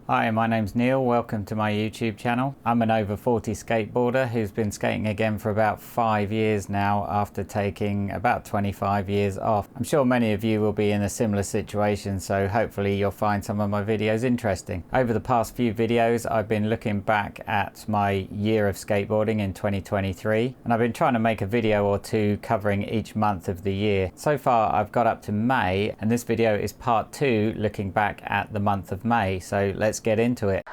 Hi, my name's Neil. Welcome to my YouTube channel. I'm an over 40 skateboarder who's been skating again for about 5 years now after taking about 25 years off. I'm sure many of you will be in a similar situation, so hopefully you'll find some of my videos interesting. Over the past few videos I've been looking back at my year of skateboarding in 2023, and I've been trying to make a video or two covering each month of the year. So far I've got up to May, and this video is part 2 looking back at the month of May, so let's get into it.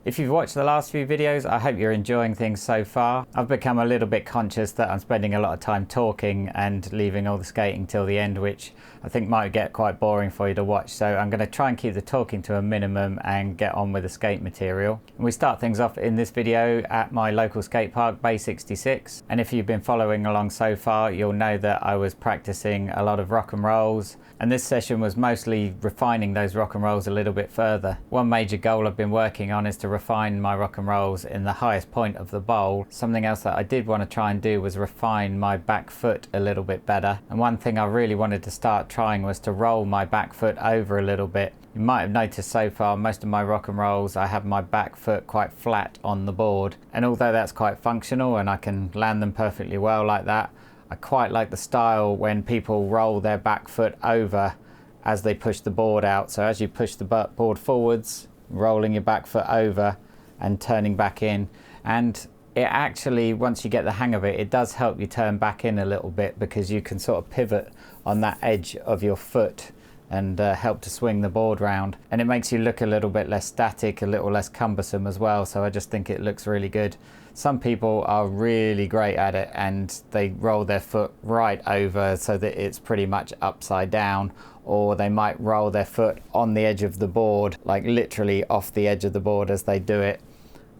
If you've watched the last few videos, I hope you're enjoying things so far. I've become a little bit conscious that I'm spending a lot of time talking and leaving all the skating till the end, which I think might get quite boring for you to watch. So I'm going to try and keep the talking to a minimum and get on with the skate material. And we start things off in this video at my local skate park, Bay 66. And if you've been following along so far, you'll know that I was practicing a lot of rock and rolls. And this session was mostly refining those rock and rolls a little bit further. One major goal I've been working on is to refine my rock and rolls in the highest point of the bowl. Something else that I did want to try and do was refine my back foot a little bit better. And one thing I really wanted to start trying was to roll my back foot over a little bit. You might have noticed so far most of my rock and rolls I have my back foot quite flat on the board. And although that's quite functional and I can land them perfectly well like that, I quite like the style when people roll their back foot over as they push the board out. So as you push the board forwards, rolling your back foot over and turning back in. And it actually, once you get the hang of it, it does help you turn back in a little bit, because you can sort of pivot on that edge of your foot and help to swing the board round. And it makes you look a little bit less static, a little less cumbersome as well. So I just think it looks really good. Some people are really great at it and they roll their foot right over so that it's pretty much upside down, or they might roll their foot on the edge of the board, like literally off the edge of the board as they do it.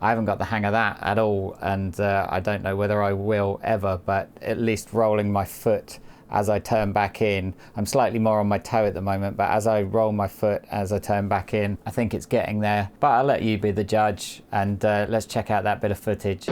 I haven't got the hang of that at all, and I don't know whether I will ever, but at least rolling my foot as I turn back in. I'm slightly more on my toe at the moment, but as I roll my foot as I turn back in, I think it's getting there. But I'll let you be the judge, and let's check out that bit of footage.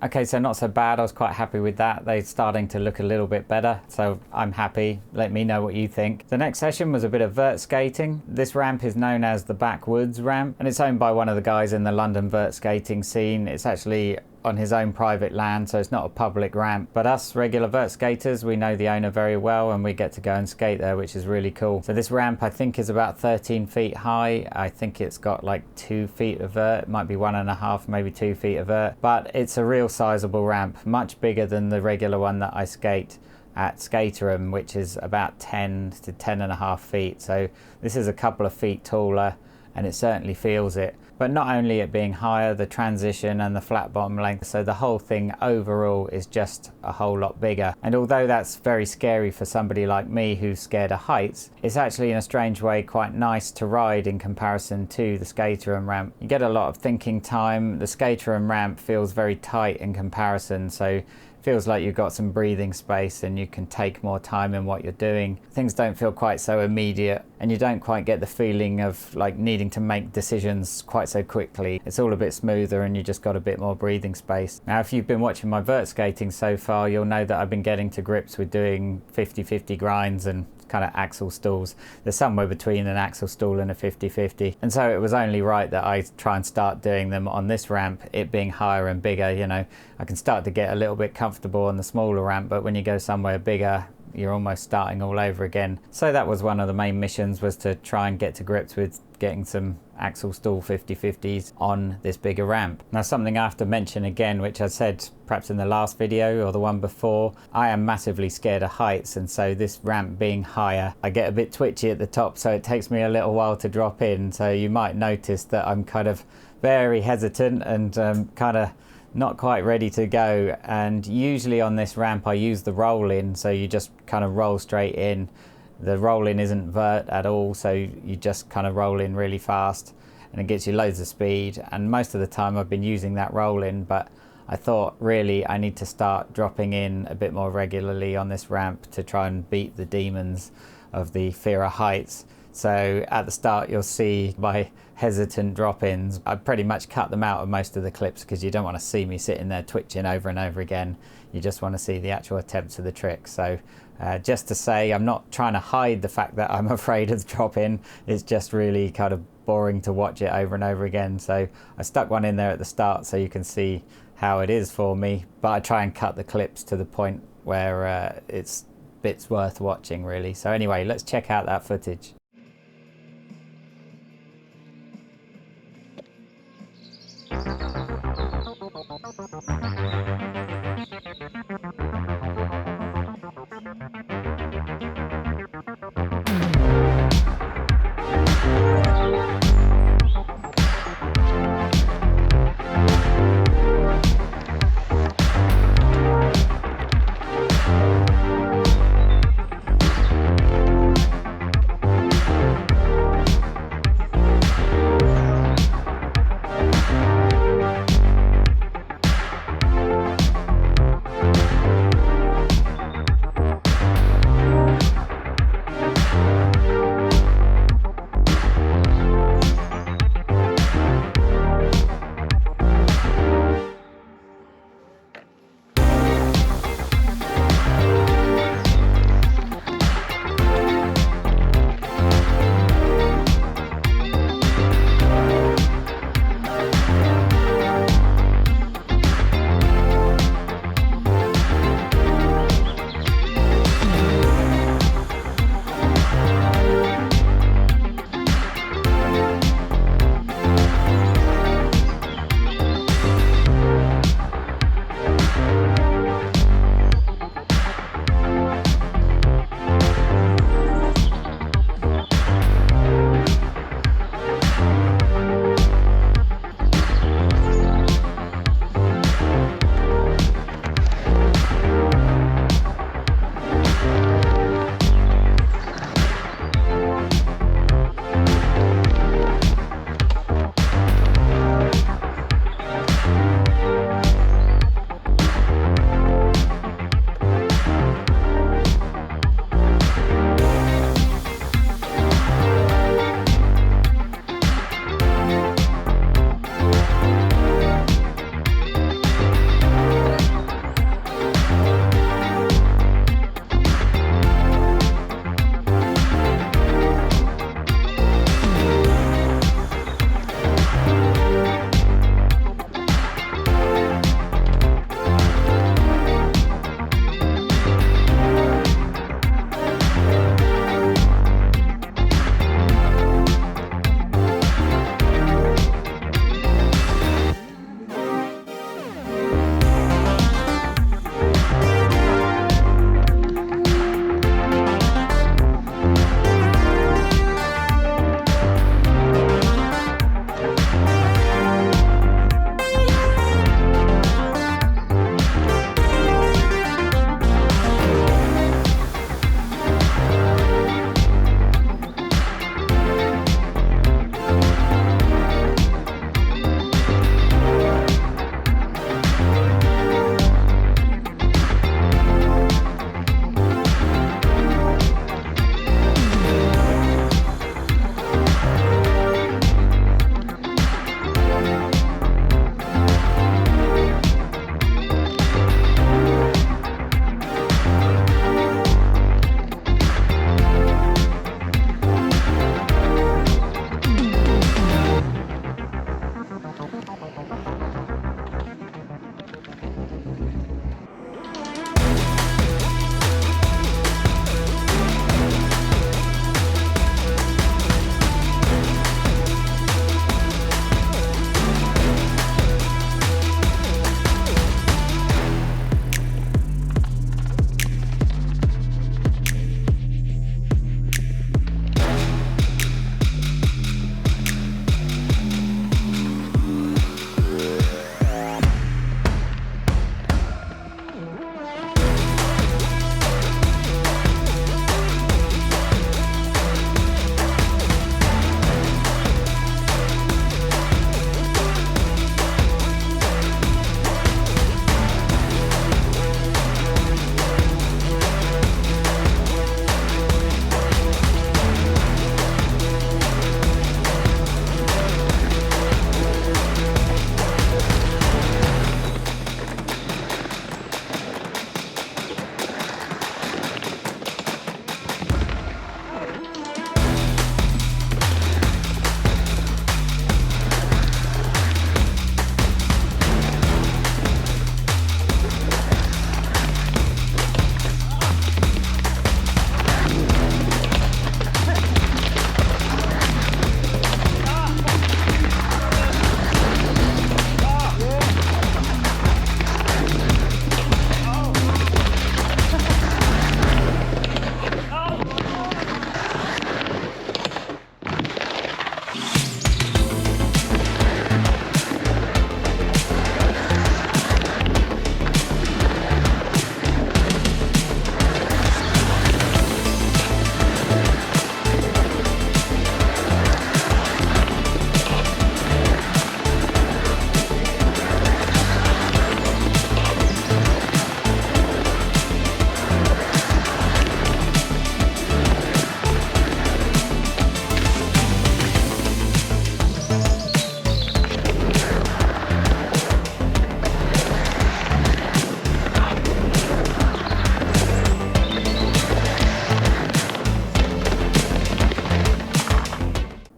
Okay, so not so bad. I was quite happy with that. They're starting to look a little bit better, so I'm happy. Let me know what you think. The next session was a bit of vert skating. This ramp is known as the Backwoods ramp, and it's owned by one of the guys in the London vert skating scene. It's actually on his own private land, so it's not a public ramp. But us regular vert skaters, we know the owner very well and we get to go and skate there, which is really cool. So this ramp I think is about 13 feet high. I think it's got like 2 feet of vert, it might be 1.5, maybe 2 feet of vert, but it's a real sizable ramp, much bigger than the regular one that I skate at Skaterum, which is about 10 to 10.5 feet. So this is a couple of feet taller and it certainly feels it. But not only it being higher, the transition and the flat bottom length, so the whole thing overall is just a whole lot bigger. And although that's very scary for somebody like me who's scared of heights, it's actually in a strange way quite nice to ride in comparison to the Skaterum ramp. You get a lot of thinking time. The Skaterum ramp feels very tight in comparison, so feels like you've got some breathing space and you can take more time in what you're doing. Things don't feel quite so immediate and you don't quite get the feeling of like needing to make decisions quite so quickly. It's all a bit smoother and you just got a bit more breathing space. Now if you've been watching my vert skating so far, you'll know that I've been getting to grips with doing 50-50 grinds and kind of axle stalls. There's somewhere between an axle stall and a 50-50, and so it was only right that I try and start doing them on this ramp, it being higher and bigger. You know, I can start to get a little bit comfortable on the smaller ramp, but when you go somewhere bigger, you're almost starting all over again. So that was one of the main missions, was to try and get to grips with getting some axle stall 50-50s on this bigger ramp. Now something I have to mention again, which I said perhaps in the last video or the one before, I am massively scared of heights, and so this ramp being higher, I get a bit twitchy at the top, so it takes me a little while to drop in. So you might notice that I'm kind of very hesitant and kind of not quite ready to go. And usually on this ramp I use the roll in, so you just kind of roll straight in. The roll-in isn't vert at all, so you just kind of roll in really fast and it gets you loads of speed, and most of the time I've been using that roll-in, but I thought really I need to start dropping in a bit more regularly on this ramp to try and beat the demons of the fear of heights. So at the start you'll see my hesitant drop-ins. I pretty much cut them out of most of the clips because you don't want to see me sitting there twitching over and over again. You just want to see the actual attempts of the trick. So just to say, I'm not trying to hide the fact that I'm afraid of the drop-in. It's just really kind of boring to watch it over and over again. So I stuck one in there at the start so you can see how it is for me, but I try and cut the clips to the point where it's bits worth watching really. So anyway, let's check out that footage.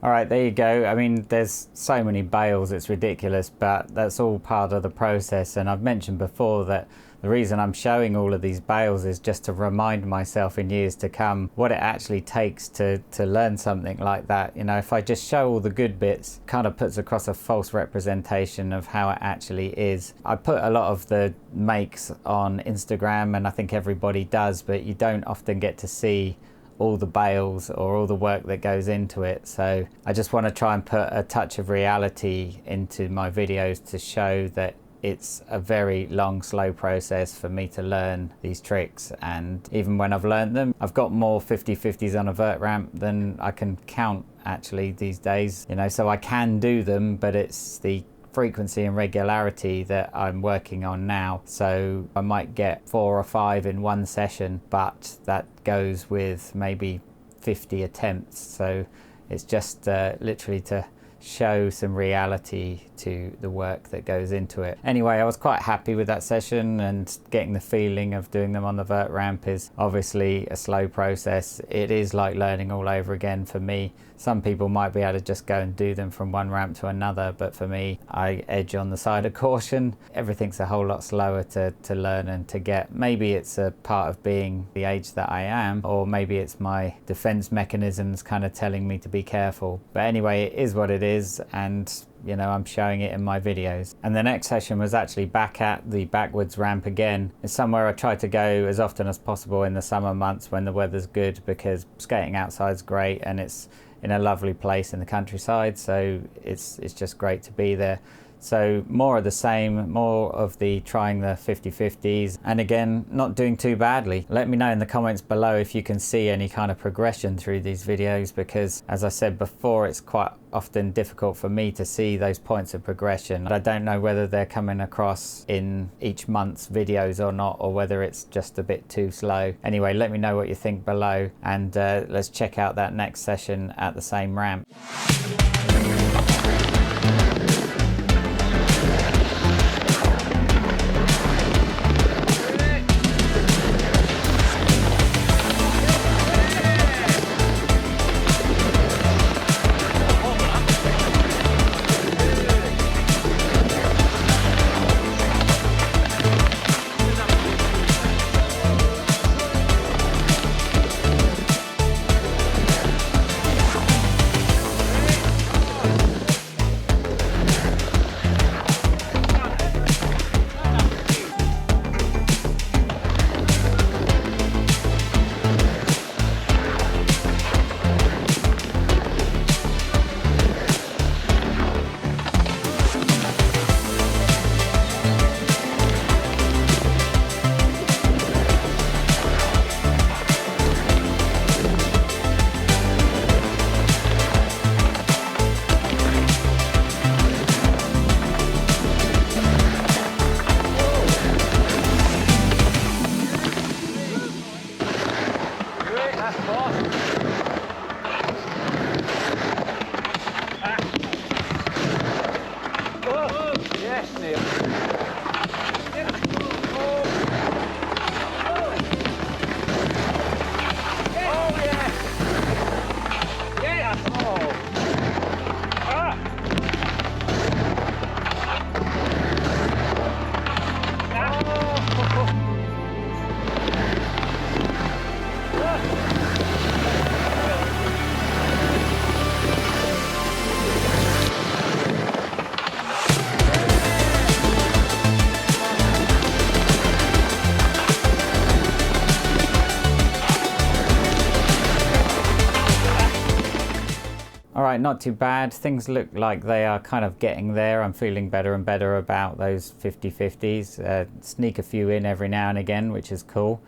All right, there you go. I mean, there's so many bales, it's ridiculous, but that's all part of the process. And I've mentioned before that the reason I'm showing all of these bales is just to remind myself in years to come what it actually takes to learn something like that. You know, if I just show all the good bits, kind of puts across a false representation of how it actually is. I put a lot of the makes on Instagram, and I think everybody does, but you don't often get to see all the bales or all the work that goes into it. So I just want to try and put a touch of reality into my videos to show that it's a very long, slow process for me to learn these tricks. And even when I've learned them, I've got more 50/50s on a vert ramp than I can count actually these days. You know, so I can do them, but it's the frequency and regularity that I'm working on now. So I might get 4 or 5 in one session, but that goes with maybe 50 attempts. So it's just literally to show some reality to the work that goes into it. Anyway, I was quite happy with that session, and getting the feeling of doing them on the vert ramp is obviously a slow process. It is like learning all over again for me. Some people might be able to just go and do them from one ramp to another, but for me, I edge on the side of caution. Everything's a whole lot slower to learn and to get. Maybe it's a part of being the age that I am, or maybe it's my defense mechanisms kind of telling me to be careful. But anyway, it is what it is, and you know, I'm showing it in my videos. And the next session was actually back at the backwards ramp again. It's somewhere I try to go as often as possible in the summer months when the weather's good, because skating outside is great and it's in a lovely place in the countryside, so it's just great to be there. So more of the same, more of the trying the 50/50s, and again, not doing too badly. Let me know in the comments below if you can see any kind of progression through these videos, because as I said before, it's quite often difficult for me to see those points of progression. I don't know whether they're coming across in each month's videos or not, or whether it's just a bit too slow. Anyway, let me know what you think below, and let's check out that next session at the same ramp. All right, not too bad. Things look like they are kind of getting there. I'm feeling better and better about those 50/50s. Sneak a few in every now and again, which is cool.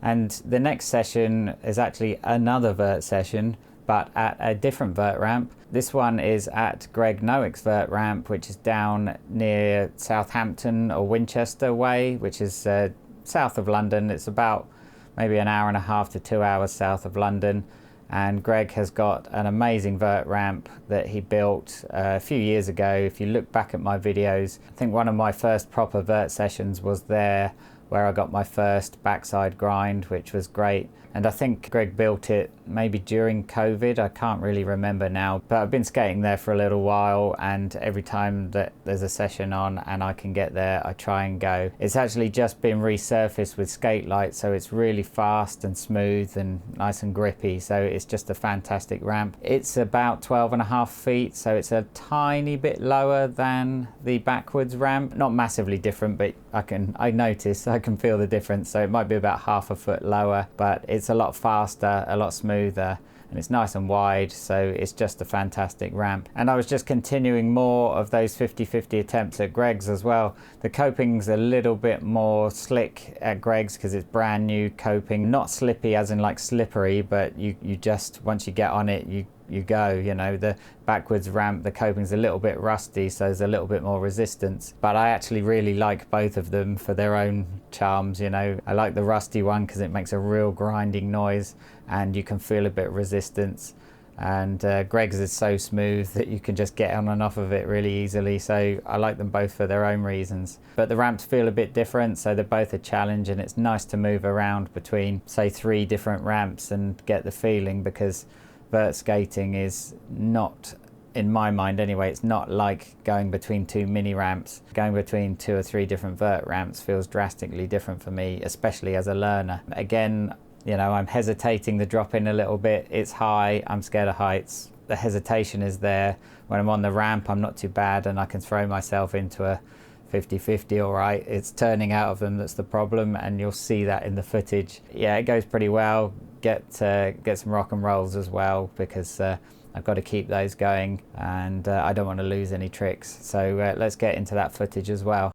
And the next session is actually another vert session, but at a different vert ramp. This one is at Greg Nowick's vert ramp, which is down near Southampton or Winchester way, which is south of London. It's about maybe an hour and a half to 2 hours south of London. And Greg has got an amazing vert ramp that he built a few years ago. If you look back at my videos, I think one of my first proper vert sessions was there where I got my first backside grind, which was great. And I think Greg built it maybe during COVID, I can't really remember now, but I've been skating there for a little while, and every time that there's a session on and I can get there, I try and go. It's actually just been resurfaced with skate lights, so it's really fast and smooth and nice and grippy, so it's just a fantastic ramp. It's about 12.5 feet, so it's a tiny bit lower than the backwards ramp. Not massively different, but I can feel the difference, so it might be about half a foot lower, but it's a lot faster, a lot smoother, and it's nice and wide, so it's just a fantastic ramp. And I was just continuing more of those 50-50 attempts at Greg's as well. The coping's a little bit more slick at Greg's because it's brand new coping, not slippy as in like slippery, but you just, once you get on it, you go, you know. The backwards ramp, the coping's a little bit rusty, so there's a little bit more resistance, but I actually really like both of them for their own charms, you know. I like the rusty one because it makes a real grinding noise and you can feel a bit of resistance, and Greg's is so smooth that you can just get on and off of it really easily, so I like them both for their own reasons. But the ramps feel a bit different, so they're both a challenge, and it's nice to move around between, say, 3 different ramps and get the feeling, because vert skating is not, in my mind anyway, it's not like going between 2 mini ramps. Going between 2 or 3 different vert ramps feels drastically different for me, especially as a learner. Again, you know, I'm hesitating the drop in a little bit. It's high, I'm scared of heights. The hesitation is there. When I'm on the ramp, I'm not too bad and I can throw myself into a 50-50 all right. It's turning out of them that's the problem, and you'll see that in the footage. Yeah, it goes pretty well. Get some rock and rolls as well, because I've got to keep those going, and I don't want to lose any tricks. So let's get into that footage as well.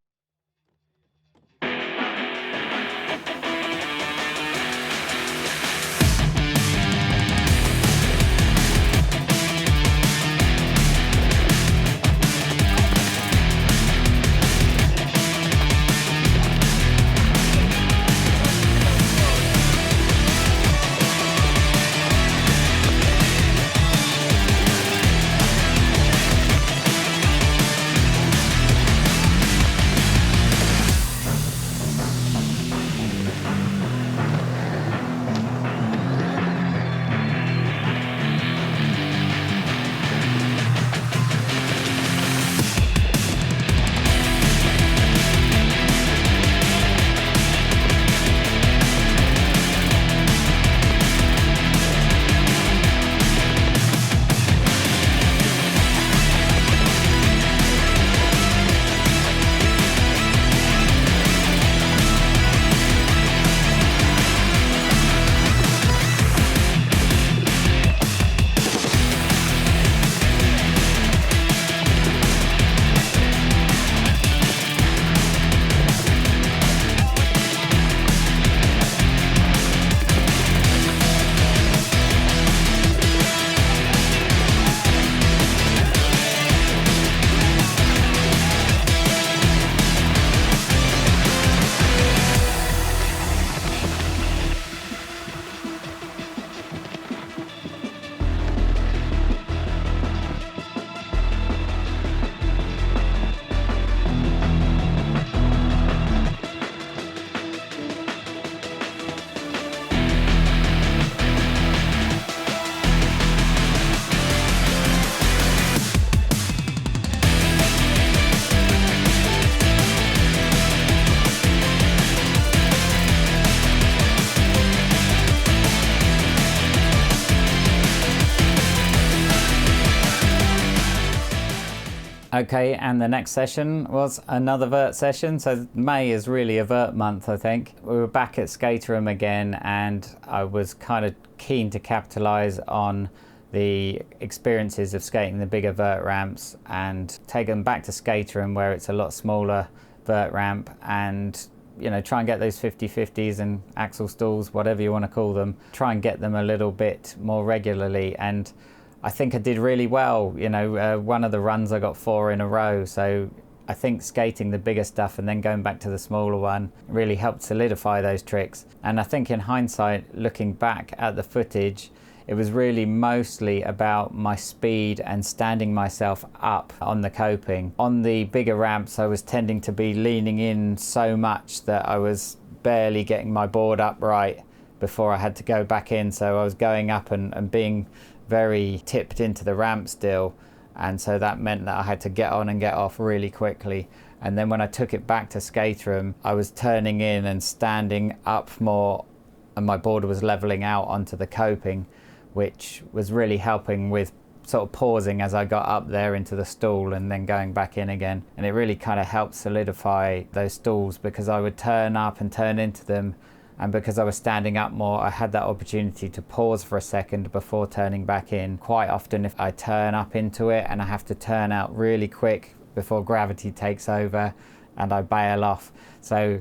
Okay, and the next session was another vert session. So May is really a vert month, I think. We were back at Skateroom again, and I was kind of keen to capitalize on the experiences of skating the bigger vert ramps and take them back to Skateroom, where it's a lot smaller vert ramp, and you know, try and get those 50-50s and axle stalls, whatever you want to call them, try and get them a little bit more regularly. And I think I did really well. You know, one of the runs I got 4 in a row, so I think skating the bigger stuff and then going back to the smaller one really helped solidify those tricks. And I think in hindsight, looking back at the footage, it was really mostly about my speed and standing myself up on the coping. On the bigger ramps, I was tending to be leaning in so much that I was barely getting my board upright before I had to go back in. So I was going up and being very tipped into the ramp still, and so that meant that I had to get on and get off really quickly. And then when I took it back to Skateroom, I was turning in and standing up more, and my board was leveling out onto the coping, which was really helping with sort of pausing as I got up there into the stool and then going back in again. And it really kind of helped solidify those stools, because I would turn up and turn into them, and because I was standing up more, I had that opportunity to pause for a second before turning back in. Quite often if I turn up into it and I have to turn out really quick before gravity takes over and I bail off. So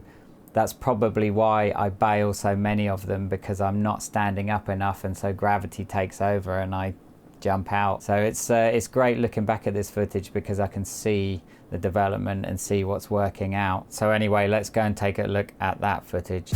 that's probably why I bail so many of them, because I'm not standing up enough, and so gravity takes over and I jump out. So it's great looking back at this footage, because I can see the development and see what's working out. So anyway, let's go and take a look at that footage.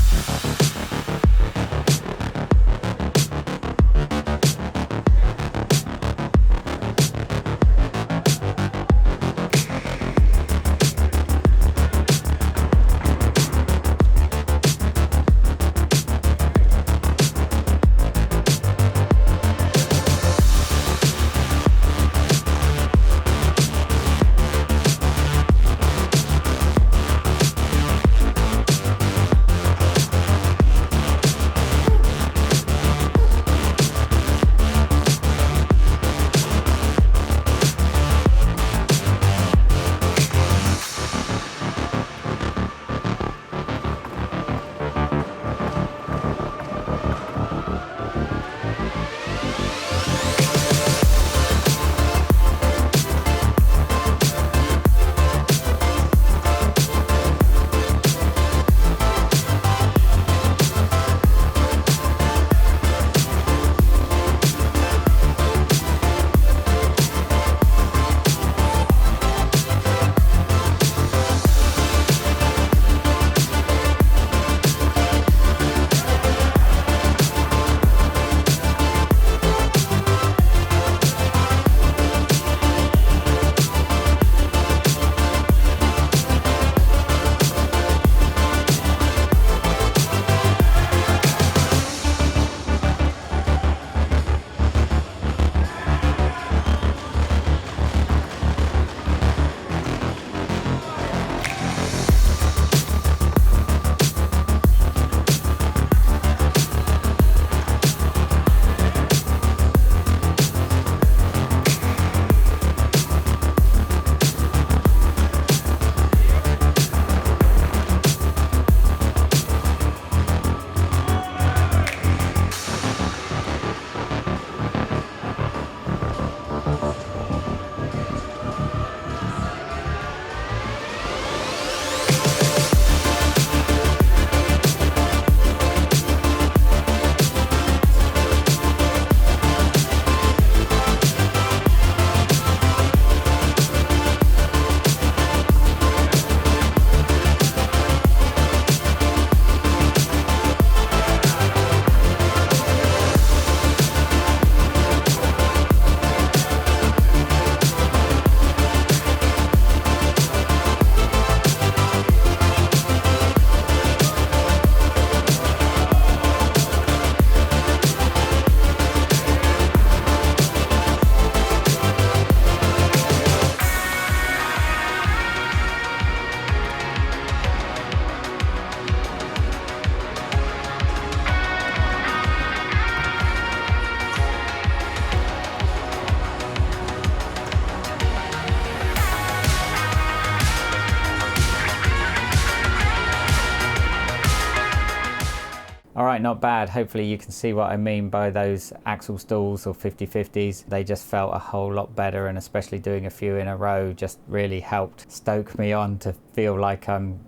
All right, not bad. Hopefully you can see what I mean by those axle stalls or 50/50s. They just felt a whole lot better, and especially doing a few in a row just really helped stoke me on to feel like I'm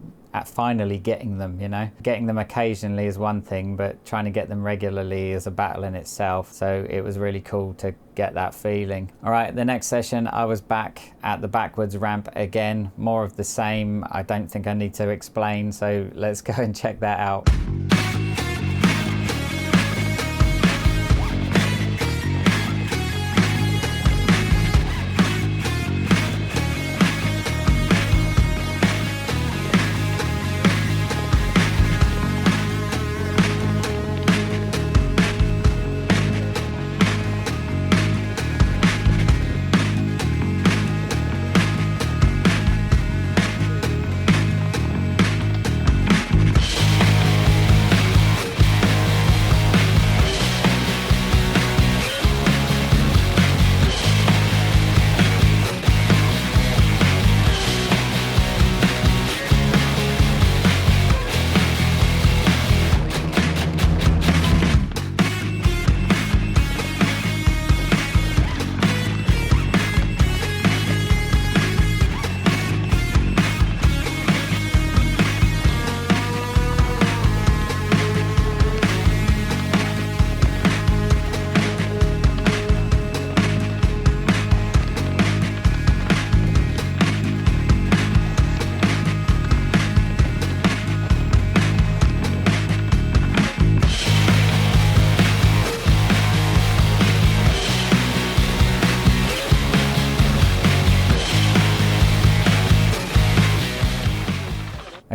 finally getting them, you know. Getting them occasionally is one thing, but trying to get them regularly is a battle in itself. So it was really cool to get that feeling. All right, the next session I was back at the backwards ramp again, more of the same. I don't think I need to explain, so let's go and check that out.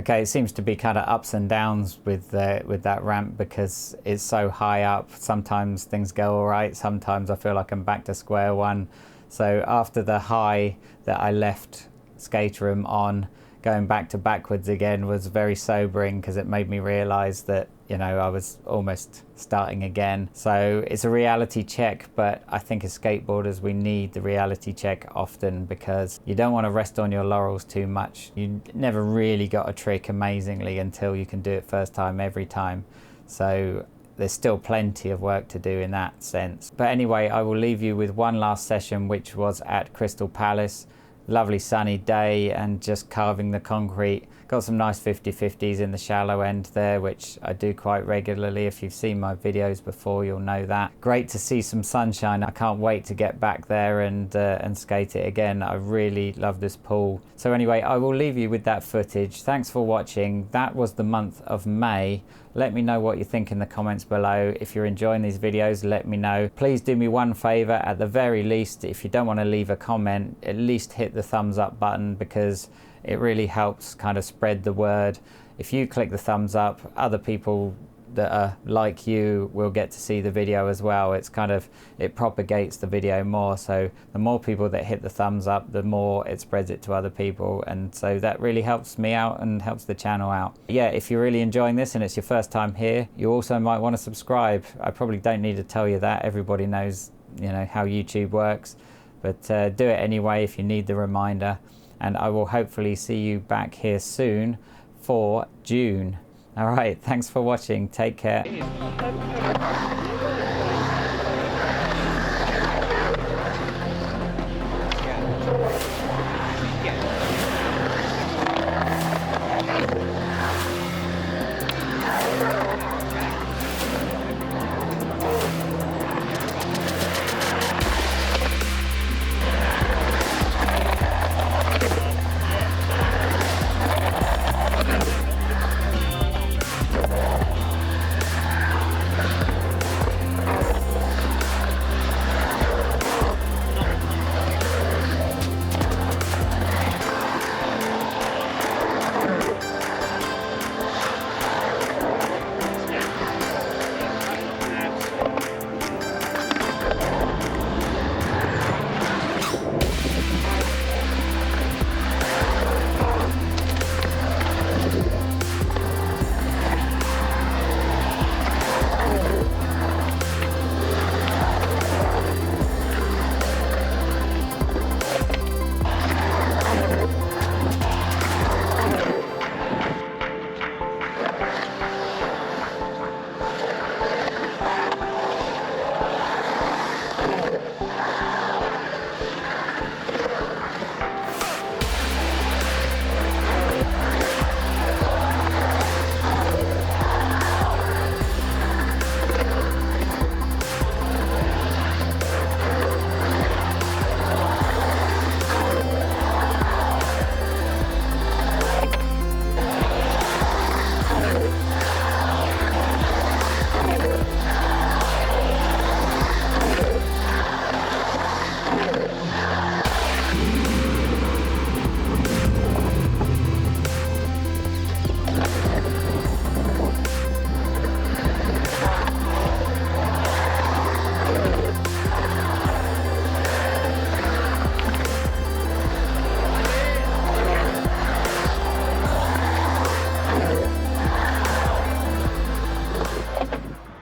Okay, it seems to be kind of ups and downs with that ramp because it's so high up. Sometimes things go all right, sometimes I feel like I'm back to square one. So after the high that I left skate room on, going back to backwards again was very sobering because it made me realize that, you know, I was almost starting again. So it's a reality check, but I think as skateboarders we need the reality check often because you don't want to rest on your laurels too much. You never really got a trick amazingly until you can do it first time every time. So there's still plenty of work to do in that sense. But anyway, I will leave you with one last session, which was at Crystal Palace. Lovely sunny day and just carving the concrete. Got some nice 50/50s in the shallow end there, which I do quite regularly. If you've seen my videos before, you'll know that. Great to see some sunshine. I can't wait to get back there and skate it again. I really love this pool. So anyway, I will leave you with that footage. Thanks for watching. That was the month of May. Let me know what you think in the comments below. If you're enjoying these videos, let me know. Please do me one favor, at the very least, if you don't want to leave a comment, at least hit the thumbs up button because it really helps kind of spread the word. If you click the thumbs up, other people that are like you will get to see the video as well. It's kind of, it propagates the video more. So the more people that hit the thumbs up, the more it spreads it to other people. And so that really helps me out and helps the channel out. Yeah, if you're really enjoying this and it's your first time here, you also might want to subscribe. I probably don't need to tell you that. Everybody knows, you know, how YouTube works, but do it anyway if you need the reminder. And I will hopefully see you back here soon for June. All right, thanks for watching. Take care.